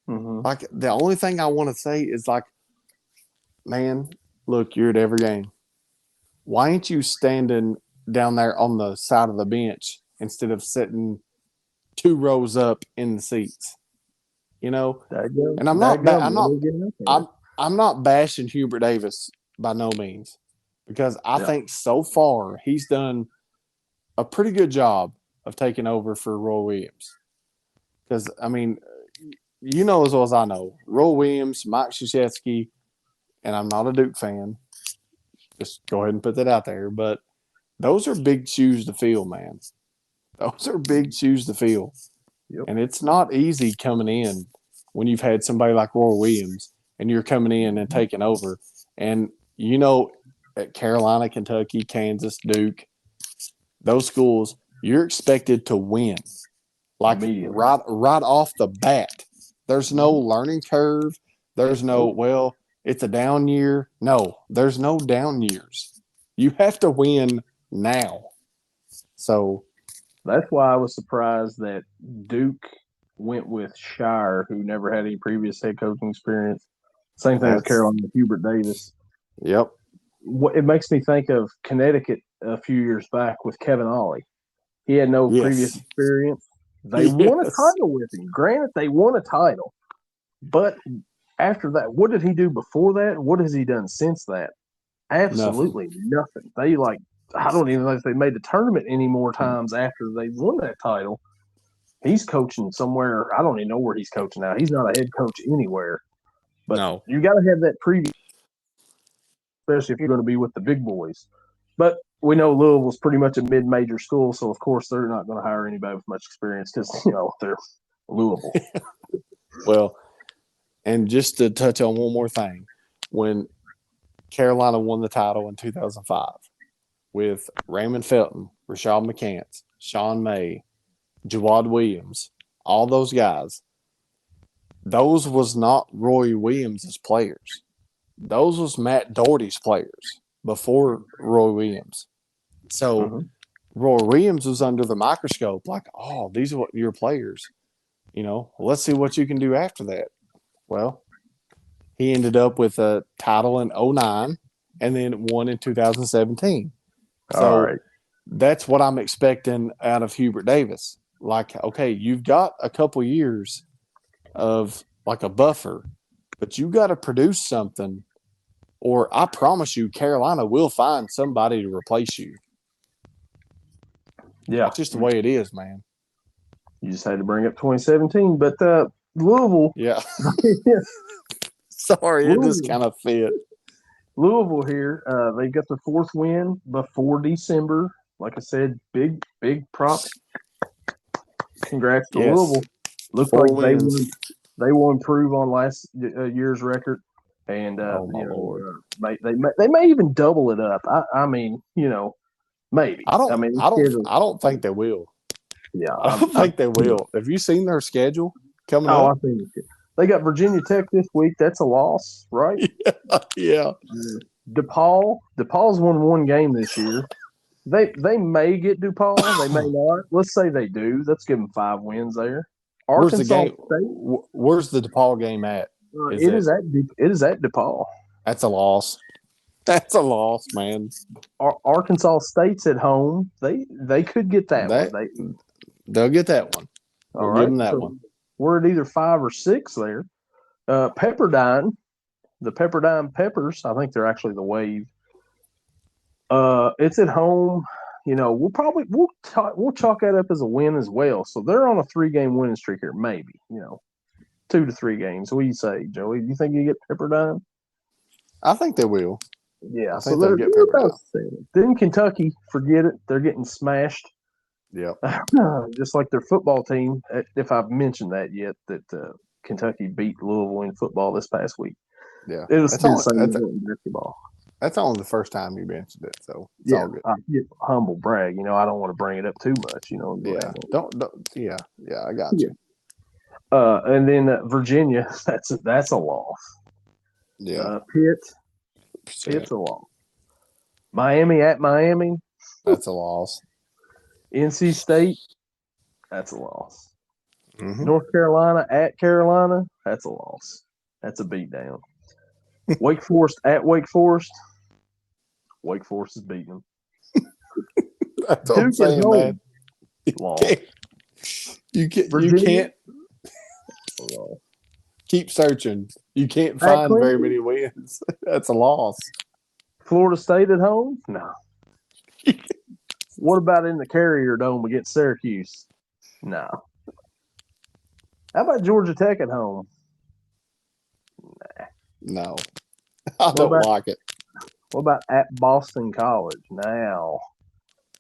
Mm-hmm. Like the only thing I want to say is like, man, look, you're at every game. Why ain't you standing down there on the side of the bench instead of sitting two rows up in the seats? You know, and I'm not bashing Hubert Davis by no means, because I Yeah. think so far he's done a pretty good job of taking over for Roy Williams. Because I mean, you know as well as I know, Roy Williams, Mike Krzyzewski, and I'm not a Duke fan. Just go ahead and put that out there. But those are big shoes to fill, man. Those are big shoes to fill. Yep. And it's not easy coming in when you've had somebody like Roy Williams and you're coming in and taking over. And, you know, at Carolina, Kentucky, Kansas, Duke, those schools, you're expected to win. Like Immediately. right off the bat. There's no learning curve. There's no, well, it's a down year. No, there's no down years. You have to win now. So That's why I was surprised that Duke went with Shire, who never had any previous head coaching experience. Same thing with that's, Carolina with Hubert Davis. yep. It makes me think of Connecticut a few years back with Kevin Ollie. He had no previous Yes. experience. They won a Yes. title with him. Granted, they won a title. But after that, what did he do before that? What has he done since that? Absolutely nothing. They I don't even know if they made the tournament any more times after they won that title. He's coaching somewhere. I don't even know where he's coaching now. He's not a head coach anywhere. But No. you got to have that previous, especially if you're going to be with the big boys. But we know Louisville's pretty much a mid-major school, so of course they're not going to hire anybody with much experience because they're Louisville. Well, and just to touch on one more thing, when Carolina won the title in 2005 with Raymond Felton, Rashad McCants, Sean May, Jawad Williams, all those guys, those was not Roy Williams' players. Those was Matt Doherty's players before Roy Williams. So Roy Williams was under the microscope like, oh, these are what your players. Let's see what you can do after that. Well, he ended up with a title in 2009 and then one in 2017. So that's what I'm expecting out of Hubert Davis. Like, okay, you've got a couple years of like a buffer, but you got to produce something, or I promise you, Carolina will find somebody to replace you. Yeah. That's just the way it is, man. You just had to bring up 2017. But Louisville. Yeah. Sorry, it just kind of fit. Louisville here, they got their fourth win before December. Like I said, big props. Congrats to Louisville. Looks like they will improve on last year's record, and they may even double it up. I mean, maybe. I don't think they will. Yeah, I don't think they will. Have you seen their schedule coming up? I think they got Virginia Tech this week. That's a loss, right? Yeah. DePaul's won one game this year. They may get DePaul. They may not. Let's say they do. Let's give them 5 wins there. Arkansas State. Where's the DePaul game at? It is at DePaul. That's a loss. That's a loss, man. Arkansas State's at home. They could get that one. They'll get that one. All right. Give them that one. We're at either 5 or 6 there. Pepperdine, the Pepperdine Peppers. I think they're actually the Wave. It's at home. We'll chalk that up as a win as well. So they're on a 3-game winning streak here, maybe. 2 to 3 games. What do you say, Joey? Do you think you get Pepperdine? I think they will. Yeah, so they'll get Pepperdine. Then Kentucky, forget it. They're getting smashed. Yep. Just like their football team. If I've mentioned that yet, that Kentucky beat Louisville in football this past week. Yeah, it was the same in basketball. That's only the first time you mentioned it, so it's all good. Humble brag, I don't want to bring it up too much, Yeah, don't. Yeah, I got you. And then Virginia, that's a loss. Yeah, Pitt's a loss. Miami at Miami, that's a loss. NC State, that's a loss. Mm-hmm. North Carolina at Carolina, that's a loss. That's a beatdown. Wake Forest at Wake Forest. Wake Forest is beating them. That's what I'm saying, man. You can't keep searching. You can't find very many wins. That's a loss. Florida State at home? No. What about in the Carrier Dome against Syracuse? No. How about Georgia Tech at home? Nah. No. I don't like it. What about at Boston College? Now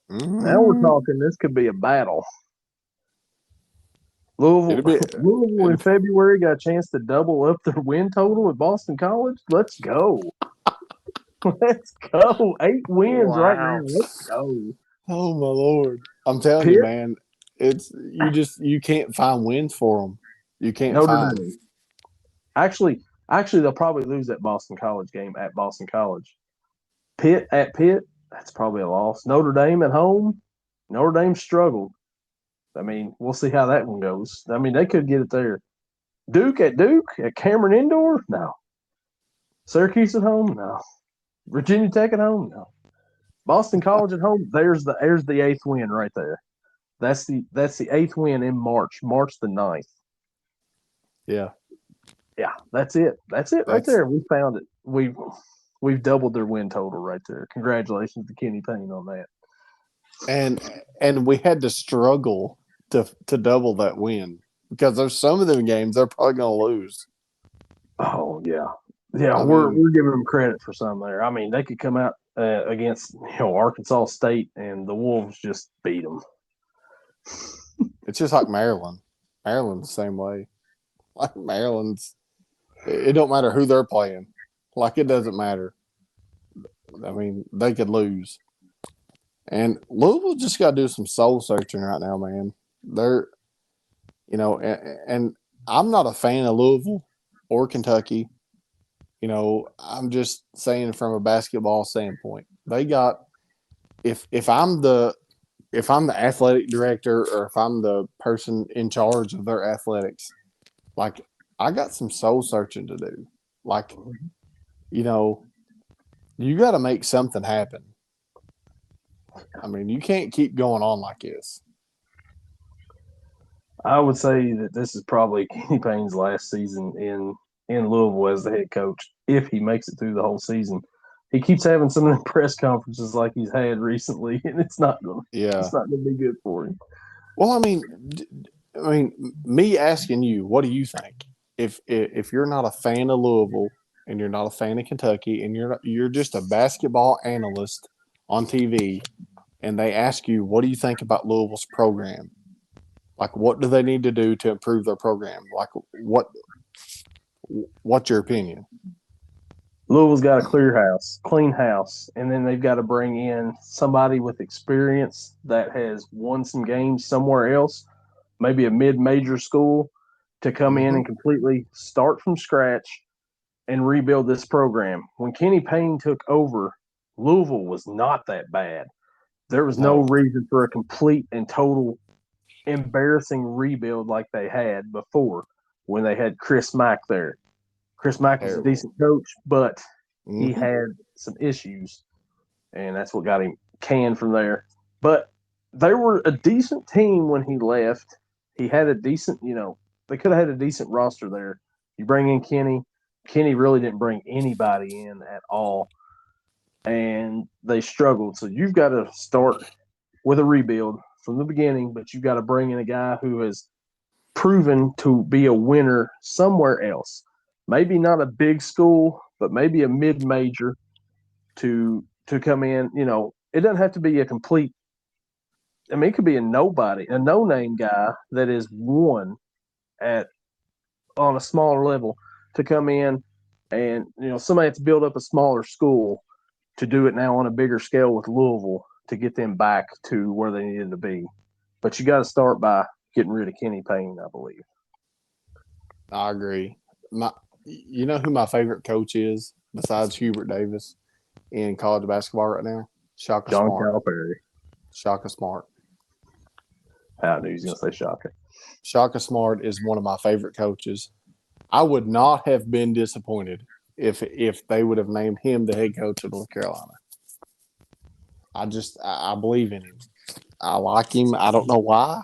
we're talking. This could be a battle. Louisville in February got a chance to double up their win total at Boston College. Let's go. Let's go. 8 wins right now. Let's go. Oh my Lord! I'm telling you, man. It's you can't find wins for them. You can't find. Actually, they'll probably lose that Boston College game at Boston College. Pitt at Pitt, that's probably a loss. Notre Dame at home, Notre Dame struggled. I mean, we'll see how that one goes. I mean, they could get it there. Duke at Cameron Indoor, no. Syracuse at home, no. Virginia Tech at home, no. Boston College at home. There's the eighth win right there. That's the eighth win in March the 9th. Yeah, Yeah, that's it. That's it right that's there. We found it. We've doubled their win total right there. Congratulations to Kenny Payne on that. and we had to struggle to double that win because there's some of them games they're probably going to lose. Oh yeah, yeah. I We're mean, we're giving them credit for some there. I mean, they could come out against Arkansas State and the Wolves just beat them. it's just like Maryland. Maryland's the same way. Like Maryland's, it don't matter who they're playing. Like it doesn't matter. I mean, they could lose. And Louisville just got to do some soul searching right now, man. They're, and I'm not a fan of Louisville or Kentucky. I'm just saying from a basketball standpoint, they got if I'm the athletic director or if I'm the person in charge of their athletics, like I got some soul searching to do. Like, you got to make something happen. I mean, you can't keep going on like this. I would say that this is probably Kenny Payne's last season in Louisville as the head coach, if he makes it through the whole season. He keeps having some of the press conferences like he's had recently, and it's not going Yeah. to be good for him. Well, I mean, me asking you, what do you think? If you're not a fan of Louisville and you're not a fan of Kentucky and you're just a basketball analyst on TV, and they ask you, what do you think about Louisville's program? Like, what do they need to do to improve their program? Like, what's your opinion? Louisville's got a clean house, and then they've got to bring in somebody with experience that has won some games somewhere else, maybe a mid-major school, to come in and completely start from scratch and rebuild this program. When Kenny Payne took over, Louisville was not that bad. There was no reason for a complete and total embarrassing rebuild like they had before when they had Chris Mack there. Chris Mack was a decent coach, but he had some issues, and that's what got him canned from there. But they were a decent team when he left. He had a decent, they could have had a decent roster there. You bring in Kenny. Kenny really didn't bring anybody in at all, and they struggled. So you've got to start with a rebuild from the beginning, but you've got to bring in a guy who has proven to be a winner somewhere else. Maybe not a big school, but maybe a mid-major to come in. It doesn't have to be a complete. I mean, it could be a nobody, a no-name guy that is won on a smaller level to come in, and somebody has to build up a smaller school to do it now on a bigger scale with Louisville to get them back to where they needed to be. But you got to start by getting rid of Kenny Payne, I believe. I agree. You know who my favorite coach is besides Hubert Davis in college basketball right now? Shaka John Smart. Calipari. Shaka Smart. I knew he was going to say Shaka. Shaka Smart is one of my favorite coaches. I would not have been disappointed if they would have named him the head coach of North Carolina. I believe in him. I like him. I don't know why.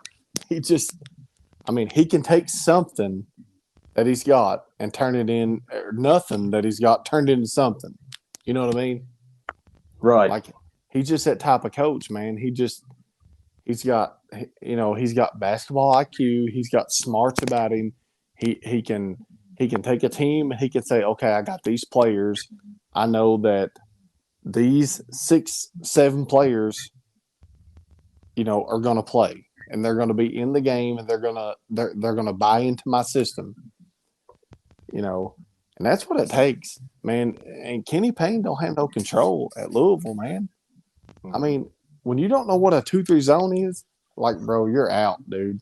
He can take something that he's got and turn it in, or nothing that he's got turned into something. You know what I mean? Right. Like, he's just that type of coach, man. He's got basketball IQ. He's got smarts about him. He can take a team. He can say, okay, I got these players. I know that these 6-7 players, are going to play, and they're going to be in the game, and they're going to buy into my system. And that's what it takes, man. And Kenny Payne don't have no control at Louisville, man. I mean, when you don't know what a 2-3 zone is, like, bro, you're out, dude.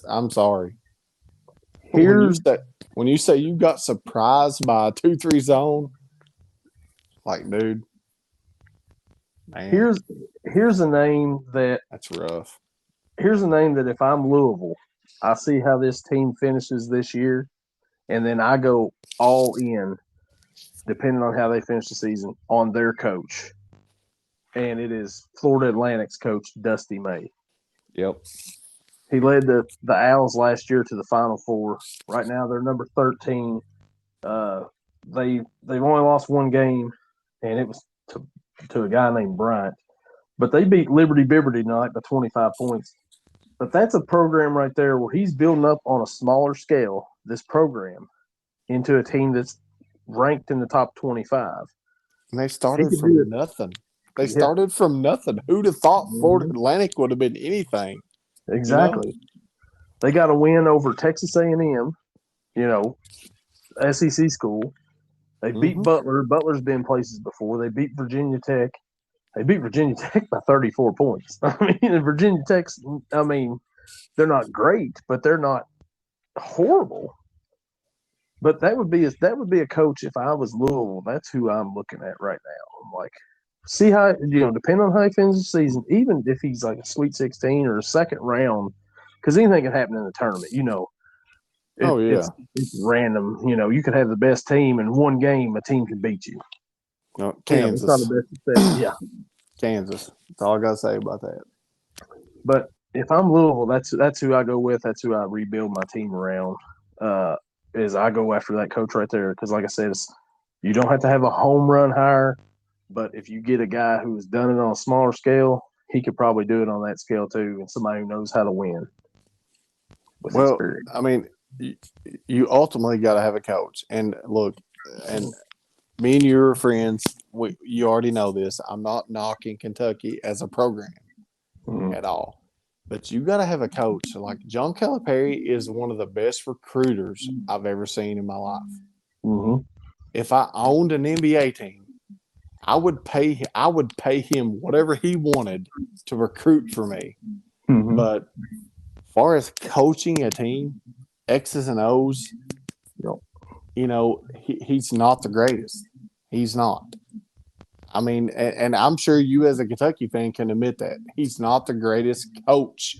I'm sorry. When you say you got surprised by a 2-3 zone, like, dude, man, here's a name that's rough. Here's a name that if I'm Louisville, I see how this team finishes this year, and then I go all in, depending on how they finish the season, on their coach. and it is Florida Atlantic's coach, Dusty May. Yep. He led the Owls last year to the Final Four. Right now, they're number 13. They've only lost one game, and it was to a guy named Bryant. But they beat Liberty Bibberty tonight by 25 points. But that's a program right there where he's building up on a smaller scale this program into a team that's ranked in the top 25. And they started from nothing. They started from nothing. Who'd have thought Florida Atlantic would have been anything? Exactly. You know? They got a win over Texas A&M, SEC school. They beat Butler. Butler's been places before. They beat Virginia Tech. They beat Virginia Tech by 34 points. I mean, Virginia Tech's, they're not great, but they're not horrible. But that would be a coach if I was Louisville. That's who I'm looking at right now. I'm like, see how, depending on how he finishes the season, even if he's like a Sweet 16 or a second round, because anything can happen in the tournament, It's random. You could have the best team in one game, a team can beat you. No, Kansas. It's not the best. Yeah. Kansas. That's all I got to say about that. But if I'm Louisville, that's who I go with. That's who I rebuild my team around. Is I go after that coach right there because, like I said, you don't have to have a home run hire, but if you get a guy who has done it on a smaller scale, he could probably do it on that scale too, and somebody who knows how to win. Well, I mean, you ultimately got to have a coach. And look, and me and you are friends. You already know this. I'm not knocking Kentucky as a program at all. But you got to have a coach. Like John Calipari is one of the best recruiters I've ever seen in my life. Mm-hmm. If I owned an NBA team, I would pay him whatever he wanted to recruit for me. Mm-hmm. But as far as coaching a team, X's and O's, he's not the greatest. He's not. I mean, and I'm sure you as a Kentucky fan can admit that. He's not the greatest coach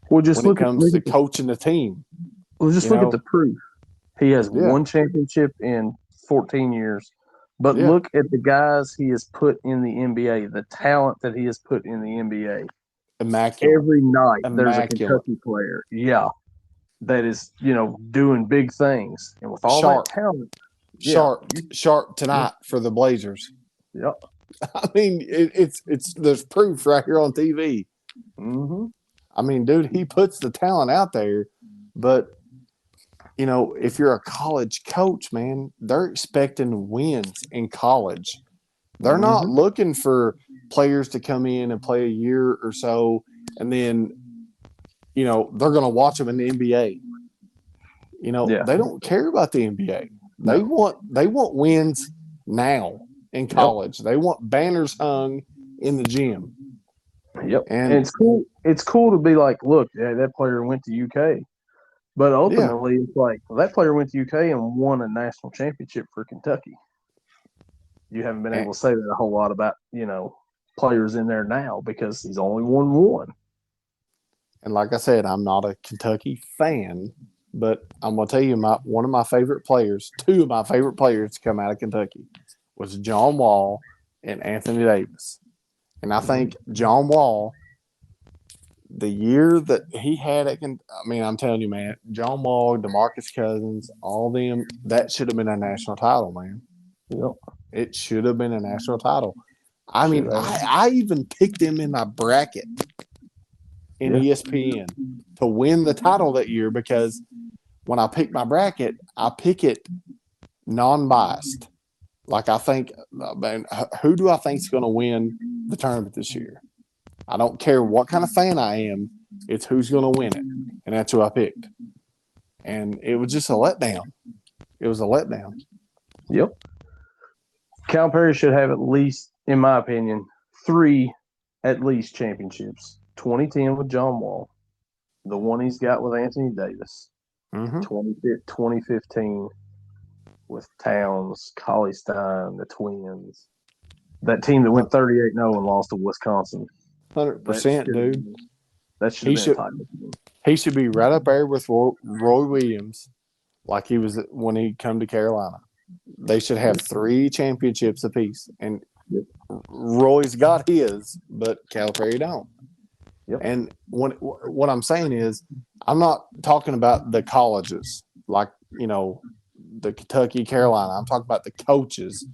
when it comes to coaching the team. Well, just look at the proof. He has one championship in 14 years. But look at the guys he has put in the NBA, the talent that he has put in the NBA. Immaculate. Every night there's a Kentucky player. Yeah. That is, doing big things. And with all that talent. Sharp tonight for the Blazers. Yep. I mean, there's proof right here on TV. Mm-hmm. I mean, dude, he puts the talent out there, but if you're a college coach, man, they're expecting wins in college. They're not looking for players to come in and play a year or so, and then, they're going to watch them in the NBA. They don't care about the NBA. They want wins now in college. They want banners hung in the gym. Yep. And it's cool. It's cool to be like, look, that player went to UK. But ultimately, it's like, that player went to UK and won a national championship for Kentucky. You haven't been able to say that a whole lot about, players in there now because he's only won one. And like I said, I'm not a Kentucky fan, but I'm going to tell you, one of my favorite players, two of my favorite players to come out of Kentucky was John Wall and Anthony Davis. And I think John Wall, the year that he had I'm telling you, man, John Wall, DeMarcus Cousins, all them, that should have been a national title, man. Yep. It should have been a national title. I mean, I even picked them in my bracket in ESPN to win the title that year because when I pick my bracket, I pick it non-biased. Like I think, man, who do I think is going to win the tournament this year? I don't care what kind of fan I am. It's who's going to win it. And that's who I picked. And it was just a letdown. It was a letdown. Yep. Calipari should have at least, in my opinion, 3 at least championships. 2010 with John Wall. The one he's got with Anthony Davis. 2015 with Towns, Cauley Stein, the Twins. That team that went 38-0 and lost to Wisconsin. 100%, dude. That should have been a title. He should be right up there with Roy Williams like he was when he come to Carolina. They should have 3 championships apiece. And Yep. Roy's got his, but Calipari don't. Yep. And what I'm saying is, I'm not talking about the colleges, like, the Kentucky, Carolina. I'm talking about the coaches.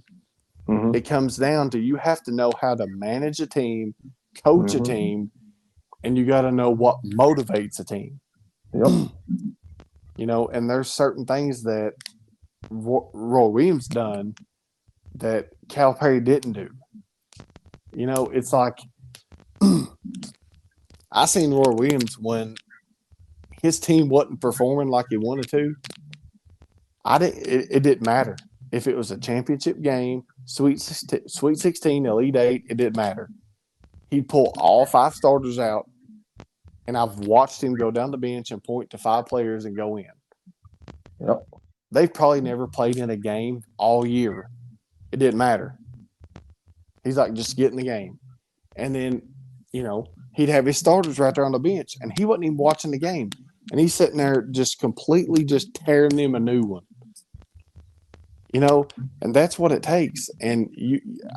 Mm-hmm. It comes down to you have to know how to manage a team, coach a team, and you got to know what motivates a team. Yep. And there's certain things that Roy Williams done that Calipari didn't do. It's like I seen Roy Williams when his team wasn't performing like he wanted to. It didn't matter if it was a championship game, Sweet 16, Elite 8. It didn't matter. He'd pull all 5 starters out, and I've watched him go down the bench and point to 5 players and go in. Yep. They've probably never played in a game all year. It didn't matter. He's like, just get in the game. And then, he'd have his starters right there on the bench, and he wasn't even watching the game. And he's sitting there just completely just tearing them a new one. And that's what it takes. And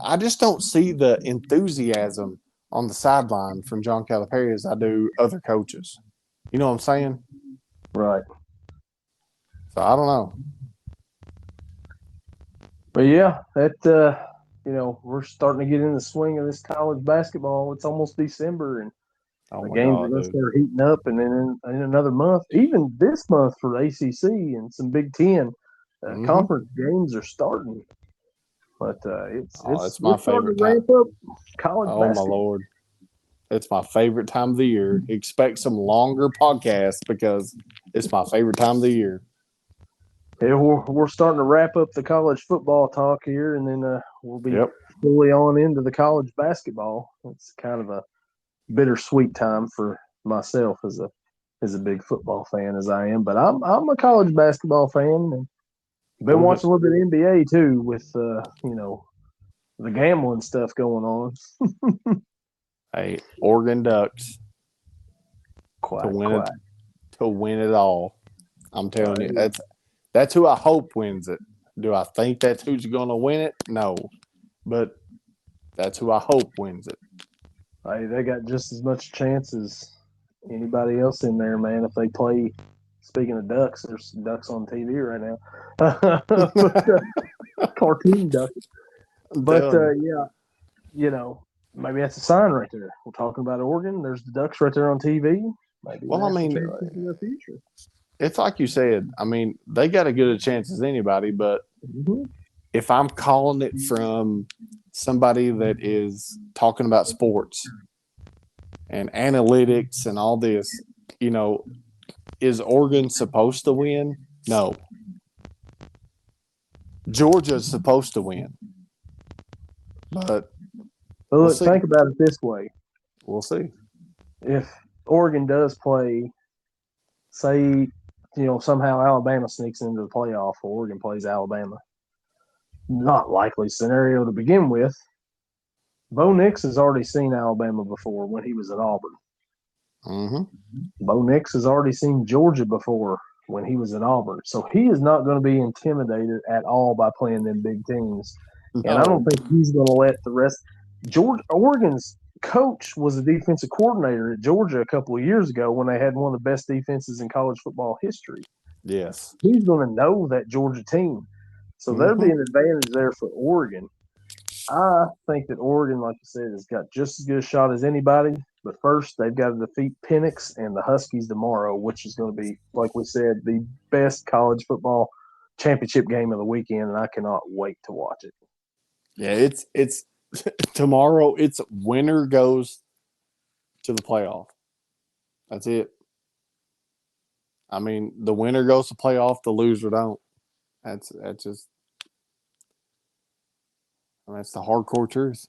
I just don't see the enthusiasm on the sideline from John Calipari as I do other coaches. You know what I'm saying? Right. So I don't know. But yeah, we're starting to get in the swing of this college basketball. It's almost December, and the games are going to start heating up. And then in another month, even this month for the ACC and some Big Ten conference games are starting. But it's my favorite time. Ramp up college basketball. My Lord. It's my favorite time of the year. Expect some longer podcasts because it's my favorite time of the year. Yeah, we're starting to wrap up the college football talk here, and then we'll be fully on into the college basketball. It's kind of a bittersweet time for myself as a big football fan as I am, but I'm a college basketball fan, and been watching a little bit of NBA too with the gambling stuff going on. Hey, Oregon Ducks to win it all. I'm telling you, that's who I hope wins it. Do I think that's who's going to win it? No, but that's who I hope wins it. Hey, they got just as much chance as anybody else in there, man. If they play, speaking of ducks, there's ducks on TV right now. Cartoon ducks. But maybe that's a sign right there. We're talking about Oregon. There's the ducks right there on TV. Maybe. Well, I mean, in the future. It's like you said. I mean, they got as good a chance as anybody. But if I'm calling it from somebody that is talking about sports and analytics and all this, is Oregon supposed to win? No. Georgia's supposed to win. But look, think about it this way. We'll see. If Oregon does play, say, somehow Alabama sneaks into the playoff or Oregon plays Alabama. Not likely scenario to begin with. Bo Nix has already seen Alabama before when he was at Auburn. Mm-hmm. Bo Nix has already seen Georgia before when he was at Auburn. So he is not going to be intimidated at all by playing them big teams. No. And I don't think he's going to let the rest – Oregon's coach was a defensive coordinator at Georgia a couple of years ago when they had one of the best defenses in college football history. Yes. He's going to know that Georgia team. So there'll be an advantage there for Oregon. I think that Oregon, like you said, has got just as good a shot as anybody. But first, they've got to defeat Penix and the Huskies tomorrow, which is going to be, like we said, the best college football championship game of the weekend, and I cannot wait to watch it. Yeah, it's tomorrow. It's winner goes to the playoff. That's it. I mean, the winner goes to playoff, the loser don't. That's just. That's the hardcore truth.